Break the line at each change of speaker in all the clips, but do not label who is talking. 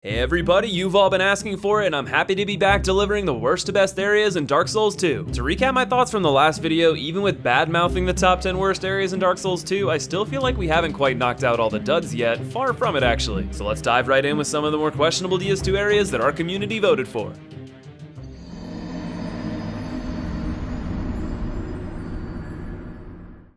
Hey everybody, you've all been asking for it, and I'm happy to be back delivering the worst to best areas in Dark Souls 2. To recap my thoughts from the last video, even with bad-mouthing the top 10 worst areas in Dark Souls 2, I still feel like we haven't quite knocked out all the duds yet, far from it actually. So let's dive right in with some of the more questionable DS2 areas that our community voted for.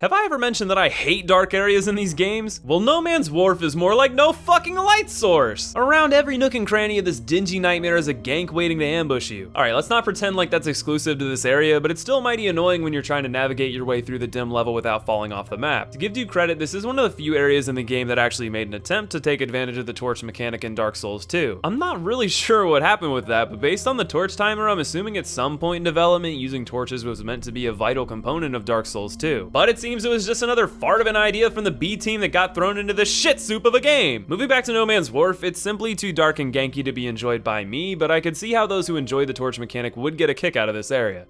Have I ever mentioned that I hate dark areas in these games? Well, No Man's WHARF is more like no fucking light source! Around every nook and cranny of this dingy nightmare is a gank waiting to ambush you. Alright, let's not pretend like that's exclusive to this area, but it's still mighty annoying when you're trying to navigate your way through the dim level without falling off the map. To give due credit, this is one of the few areas in the game that actually made an attempt to take advantage of the torch mechanic in Dark Souls 2. I'm not really sure what happened with that, but based on the torch timer, I'm assuming at some point in development using torches was meant to be a vital component of Dark Souls 2. But it seems it was just another fart of an idea from the B team that got thrown into the shit soup of a game. Moving back to No Man's WHARF, it's simply too dark and ganky to be enjoyed by me, but I could see how those who enjoy the torch mechanic would get a kick out of this area.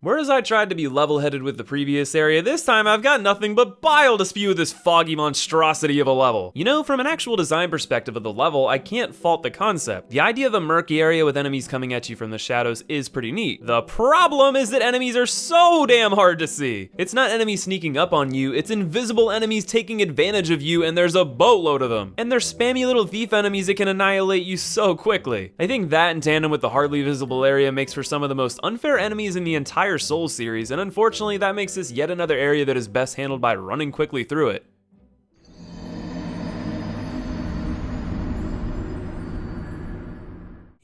Whereas I tried to be level-headed with the previous area, this time I've got nothing but bile to spew with this foggy monstrosity of a level. You know, from an actual design perspective of the level, I can't fault the concept. The idea of a murky area with enemies coming at you from the shadows is pretty neat. The problem is that enemies are so damn hard to see. It's not enemies sneaking up on you, it's invisible enemies taking advantage of you, and there's a boatload of them. And they're spammy little thief enemies that can annihilate you so quickly. I think that in tandem with the hardly visible area makes for some of the most unfair enemies in the entire Souls series, and unfortunately that makes this yet another area that is best handled by running quickly through it.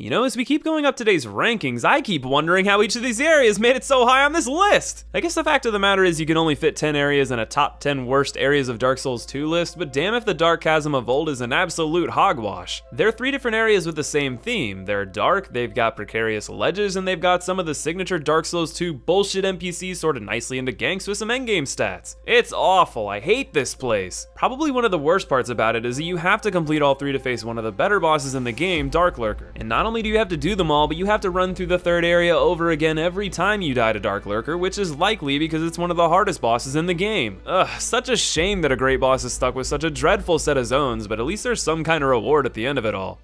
You know, as we keep going up today's rankings, I keep wondering how each of these areas made it so high on this list. I guess the fact of the matter is you can only fit 10 areas in a top 10 worst areas of Dark Souls 2 list, but damn if the Dark Chasm of old is an absolute hogwash. There are 3 different areas with the same theme. They're dark, they've got precarious ledges, and they've got some of the signature Dark Souls 2 bullshit NPCs sorted nicely into ganks with some endgame stats. It's awful, I hate this place. Probably one of the worst parts about it is that you have to complete all 3 to face one of the better bosses in the game, Dark Lurker. And not only do you have to do them all, but you have to run through the 3rd area over again every time you die to Dark Lurker, which is likely because it's one of the hardest bosses in the game. Ugh, such a shame that a great boss is stuck with such a dreadful set of zones, but at least there's some kind of reward at the end of it all.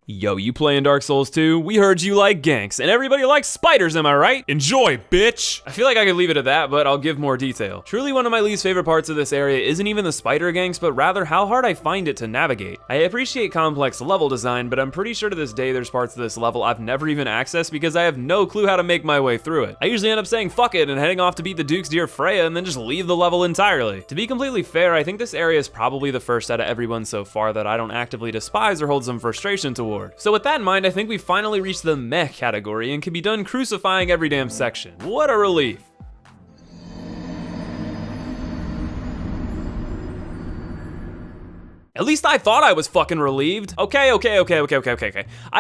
Yo, you playing Dark Souls 2? We heard you like ganks, and everybody likes spiders, am I right? Enjoy, bitch! I feel like I could leave it at that, but I'll give more detail. Truly one of my least favorite parts of this area isn't even the spider ganks, but rather how hard I find it to navigate. I appreciate complex level design, but I'm pretty sure to this day there's parts of this level I've never even accessed because I have no clue how to make my way through it. I usually end up saying fuck it and heading off to beat the Duke's dear Freya and then just leave the level entirely. To be completely fair, I think this area is probably the first out of everyone so far that I don't actively despise or hold some frustration toward. So with that in mind, I think we finally reached the meh category and can be done crucifying every damn section. What a relief. At least I thought I was fucking relieved. Okay. I've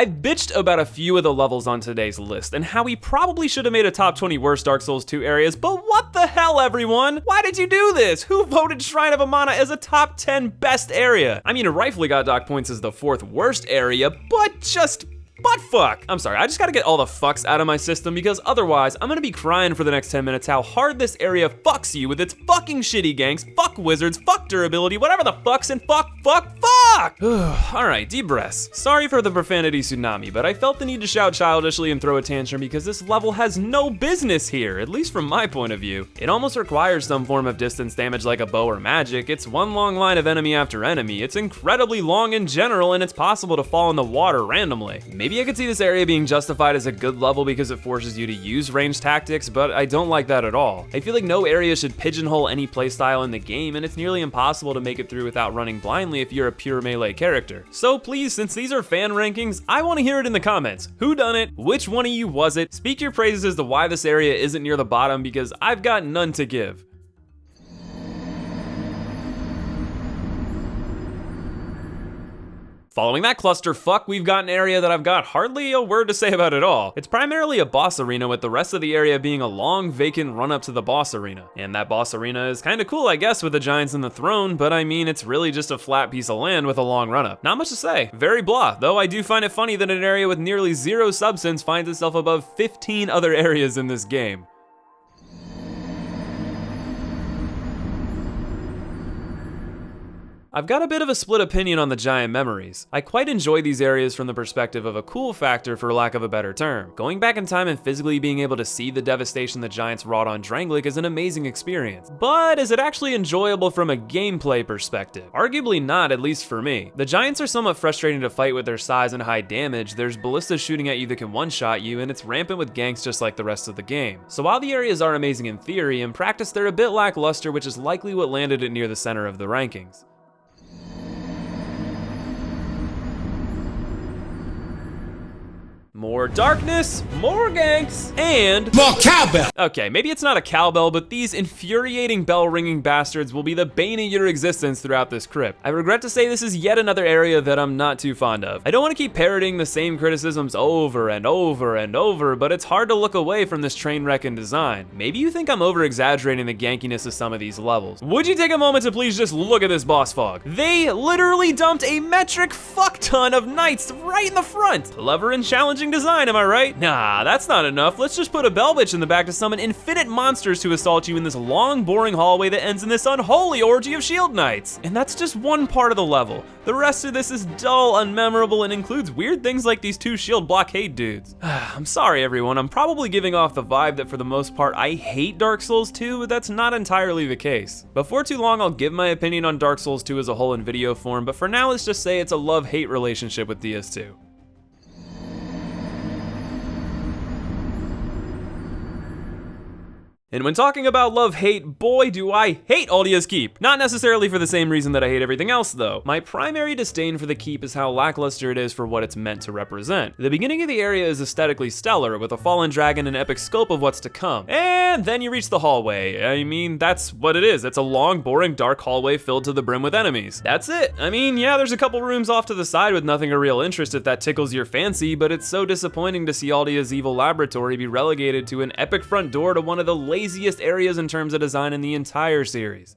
bitched about a few of the levels on today's list and how we probably should have made a top 20 worst Dark Souls 2 areas, but what the hell, everyone? Why did you do this? Who voted Shrine of Amana as a top 10 best area? I mean, it rightfully got docked points as the 4th worst area, but just butt fuck. I'm sorry, I just gotta get all the fucks out of my system because otherwise I'm gonna be crying for the next 10 minutes how hard this area fucks you with its fucking shitty ganks, fuck wizards, fuck durability, whatever the fucks, and fuck. Alright, deep breaths. Sorry for the profanity tsunami, but I felt the need to shout childishly and throw a tantrum because this level has no business here, at least from my point of view. It almost requires some form of distance damage like a bow or magic. It's one long line of enemy after enemy. It's incredibly long in general, and it's possible to fall in the water randomly. Maybe I could see this area being justified as a good level because it forces you to use ranged tactics, but I don't like that at all. I feel like no area should pigeonhole any playstyle in the game, and it's nearly impossible to make it through without running blindly if you're a pure melee character. So please, since these are fan rankings, I want to hear it in the comments. Who done it? Which one of you was it? Speak your praises as to why this area isn't near the bottom because I've got none to give. Following that clusterfuck, we've got an area that I've got hardly a word to say about at all. It's primarily a boss arena, with the rest of the area being a long, vacant run-up to the boss arena. And that boss arena is kinda cool, I guess, with the giants and the throne, but I mean, it's really just a flat piece of land with a long run-up. Not much to say. Very blah, though I do find it funny that an area with nearly zero substance finds itself above 15 other areas in this game. I've got a bit of a split opinion on the giant memories. I quite enjoy these areas from the perspective of a cool factor, for lack of a better term. Going back in time and physically being able to see the devastation the giants wrought on Drangleic is an amazing experience. But is it actually enjoyable from a gameplay perspective? Arguably not, at least for me. The giants are somewhat frustrating to fight with their size and high damage. There's ballistas shooting at you that can one-shot you, and it's rampant with ganks just like the rest of the game. So while the areas are amazing in theory, in practice they're a bit lackluster, which is likely what landed it near the center of the rankings. More darkness, more ganks, and
more cowbell!
Okay, maybe it's not a cowbell, but these infuriating bell-ringing bastards will be the bane of your existence throughout this crypt. I regret to say this is yet another area that I'm not too fond of. I don't want to keep parroting the same criticisms over and over and over, but it's hard to look away from this train wreck in design. Maybe you think I'm over-exaggerating the gankiness of some of these levels. Would you take a moment to please just look at this boss fog? They literally dumped a metric fuck ton of knights right in the front. Clever and challenging design, am I right? Nah, that's not enough. Let's just put a bell bitch in the back to summon infinite monsters to assault you in this long, boring hallway that ends in this unholy orgy of shield knights. And that's just one part of the level. The rest of this is dull, unmemorable, and includes weird things like these two shield blockade dudes. I'm sorry, everyone. I'm probably giving off the vibe that for the most part I hate Dark Souls 2, but that's not entirely the case. Before too long, I'll give my opinion on Dark Souls 2 as a whole in video form, but for now, let's just say it's a love-hate relationship with DS2. And when talking about love-hate, boy do I hate ALDIA'S Keep. Not necessarily for the same reason that I hate everything else though. My primary disdain for the keep is how lackluster it is for what it's meant to represent. The beginning of the area is aesthetically stellar, with a fallen dragon and epic scope of what's to come. And then you reach the hallway. I mean, that's what it is. It's a long, boring, dark hallway filled to the brim with enemies. That's it. I mean, yeah, there's a couple rooms off to the side with nothing of real interest if that tickles your fancy, but it's so disappointing to see ALDIA'S evil laboratory be relegated to an epic front door to one of the laziest areas in terms of design in the entire series.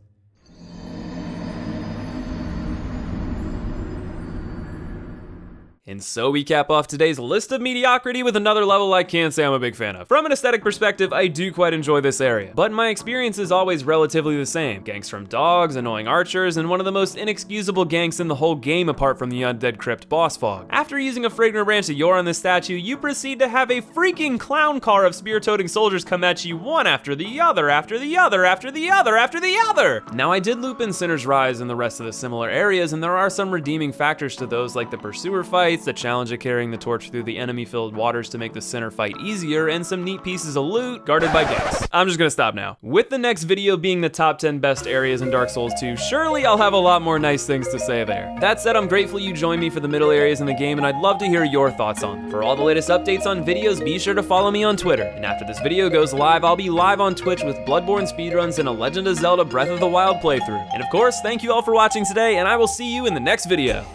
And so we cap off today's list of mediocrity with another level I can't say I'm a big fan of. From an aesthetic perspective, I do quite enjoy this area, but my experience is always relatively the same. Ganks from dogs, annoying archers, and one of the most inexcusable ganks in the whole game apart from the Undead Crypt boss fog. After using a fragrant branch of yore on this statue, you proceed to have a freaking clown car of spear-toting soldiers come at you one after the other, after the other, after the other, after the other! Now I did loop in Sinner's Rise and the rest of the similar areas, and there are some redeeming factors to those, like the pursuer fights, the challenge of carrying the torch through the enemy-filled waters to make the center fight easier, and some neat pieces of loot guarded by ganks. I'm just gonna stop now. With the next video being the top 10 best areas in Dark Souls 2, surely I'll have a lot more nice things to say there. That said, I'm grateful you joined me for the middle areas in the game, and I'd love to hear your thoughts on them. For all the latest updates on videos, be sure to follow me on Twitter. And after this video goes live, I'll be live on Twitch with Bloodborne speedruns and a Legend of Zelda Breath of the Wild playthrough. And of course, thank you all for watching today, and I will see you in the next video.